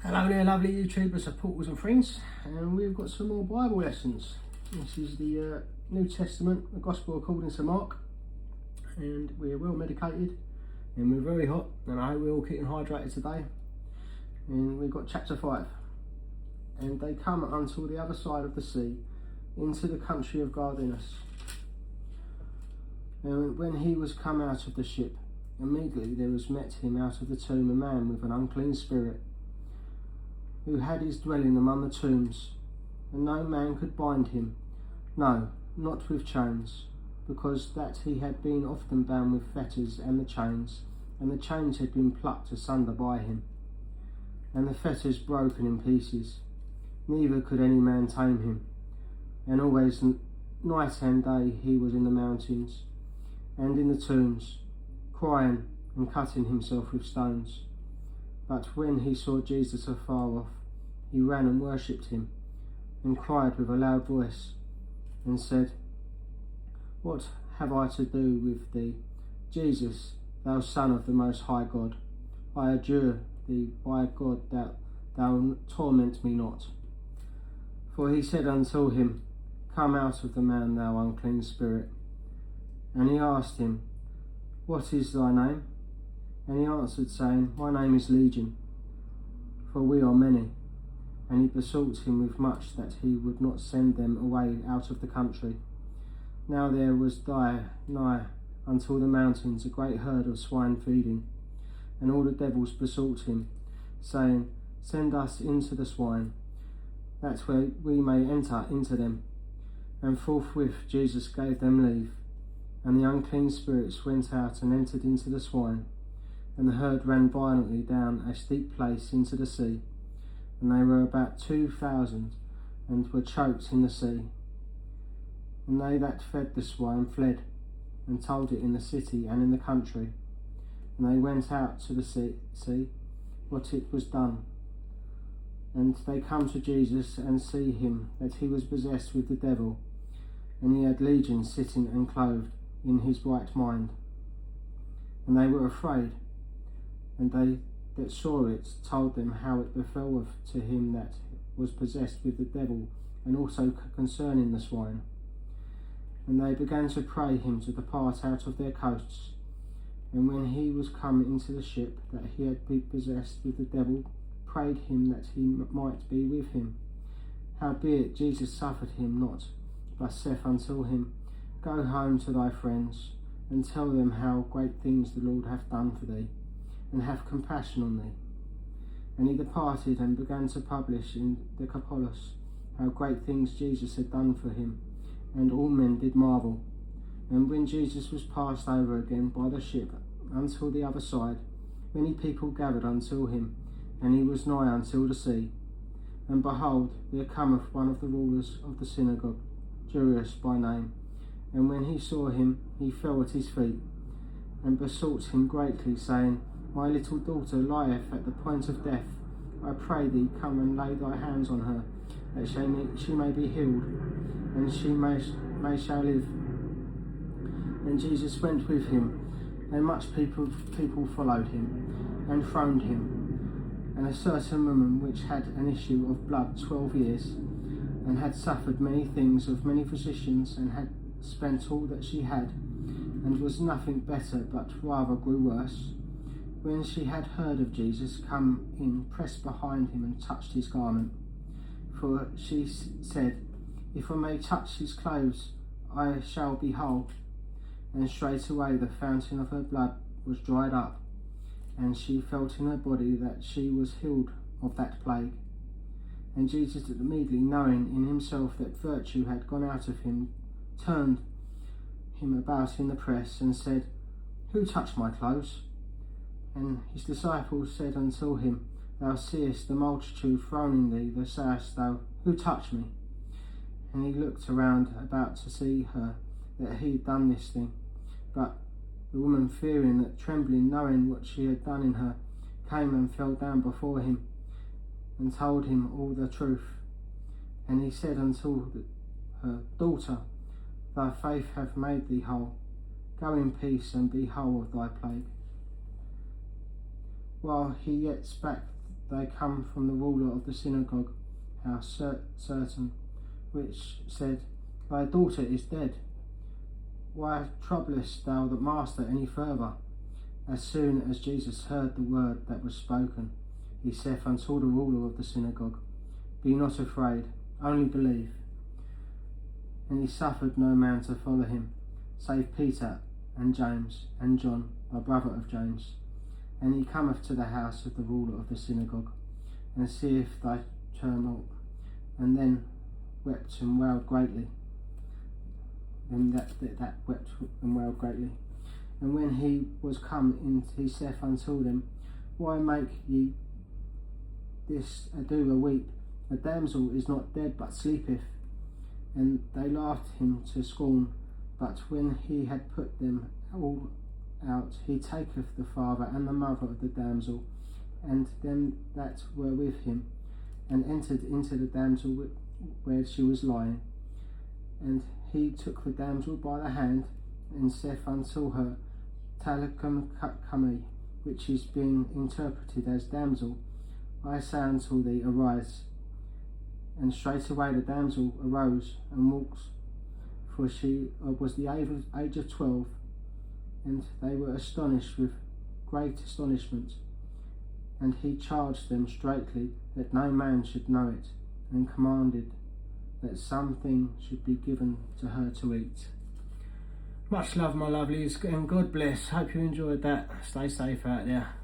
Hello there, lovely YouTubers, supporters and friends, and we've got some more Bible lessons. This is the New Testament, the Gospel according to Mark, and we're well medicated and we're very hot, and I hope we're all keeping hydrated today. And we've got chapter 5. And they come unto the other side of the sea, into the country of Gadarenes. And when he was come out of the ship, immediately there was met him out of the tomb a man with an unclean spirit, who had his dwelling among the tombs, and no man could bind him, no, not with chains, because that he had been often bound with fetters and the chains had been plucked asunder by him, and the fetters broken in pieces. Neither could any man tame him, and always night and day he was in the mountains, and in the tombs, crying and cutting himself with stones. But when he saw Jesus afar off, he ran and worshipped him, and cried with a loud voice, and said, What have I to do with thee, Jesus, thou Son of the Most High God? I adjure thee by God that thou torment me not. For he said unto him, Come out of the man, thou unclean spirit. And he asked him, What is thy name? And he answered, saying, My name is Legion, for we are many. And he besought him with much that he would not send them away out of the country. Now there was nigh unto the mountains a great herd of swine feeding. And all the devils besought him, saying, Send us into the swine, that we may enter into them. And forthwith Jesus gave them leave. And the unclean spirits went out and entered into the swine. And the herd ran violently down a steep place into the sea, and they were about 2,000, and were choked in the sea. And they that fed the swine fled, and told it in the city and in the country. And they went out to the sea what it was done. And they come to Jesus, and see him that he was possessed with the devil, and he had legions sitting and clothed in his right mind. And they were afraid. And they that saw it told them how it befell to him that was possessed with the devil, and also concerning the swine. And they began to pray him to depart out of their coasts. And when he was come into the ship that he had been possessed with the devil, prayed him that he might be with him. Howbeit Jesus suffered him not, but saith unto him, Go home to thy friends, and tell them how great things the Lord hath done for thee, and have compassion on thee. And he departed and began to publish in Decapolis how great things Jesus had done for him, and all men did marvel. And when Jesus was passed over again by the ship unto the other side, many people gathered unto him, and he was nigh unto the sea. And behold, there cometh one of the rulers of the synagogue, Jairus by name. And when he saw him, he fell at his feet, and besought him greatly, saying, My little daughter lieth at the point of death. I pray thee, come and lay thy hands on her, that she may be healed, and she shall live. And Jesus went with him, and much people followed him, and throned him. And a certain woman which had an issue of blood 12 years, and had suffered many things of many physicians, and had spent all that she had, and was nothing better, but rather grew worse, when she had heard of Jesus, come in, pressed behind him, and touched his garment. For she said, If I may touch his clothes, I shall be whole. And straightway the fountain of her blood was dried up, and she felt in her body that she was healed of that plague. And Jesus, immediately knowing in himself that virtue had gone out of him, turned him about in the press, and said, Who touched my clothes? And his disciples said unto him, Thou seest the multitude thronging thee, thou sayest thou, Who touched me? And he looked around about to see her that he had done this thing. But the woman, fearing that, trembling, knowing what she had done in her, came and fell down before him, and told him all the truth. And he said unto her, Daughter, thy faith hath made thee whole. Go in peace, and be whole of thy plague. While he yet spake they come from the ruler of the synagogue house, certain, which said, Thy daughter is dead. Why troublest thou the master any further? As soon as Jesus heard the word that was spoken, he saith unto the ruler of the synagogue, Be not afraid, only believe. And he suffered no man to follow him, save Peter and James and John, the brother of James. And he cometh to the house of the ruler of the synagogue, and seeth thy tumult, and then wept and wailed greatly. Then that wept and wailed greatly. And when he was come in, he saith unto them, Why make ye this ado a weep? The damsel is not dead, but sleepeth. And they laughed him to scorn. But when he had put them all out, he taketh the father and the mother of the damsel, and them that were with him, and entered into the damsel where she was lying. And he took the damsel by the hand, and saith unto her, Talitha cumi, which is being interpreted as damsel, I say unto thee, arise. And straightway the damsel arose and walked, for she was the age of 12, and they were astonished with great astonishment. And he charged them straitly that no man should know it, and commanded that something should be given to her to eat. Much love, my lovelies, and God bless. Hope you enjoyed that. Stay safe out there.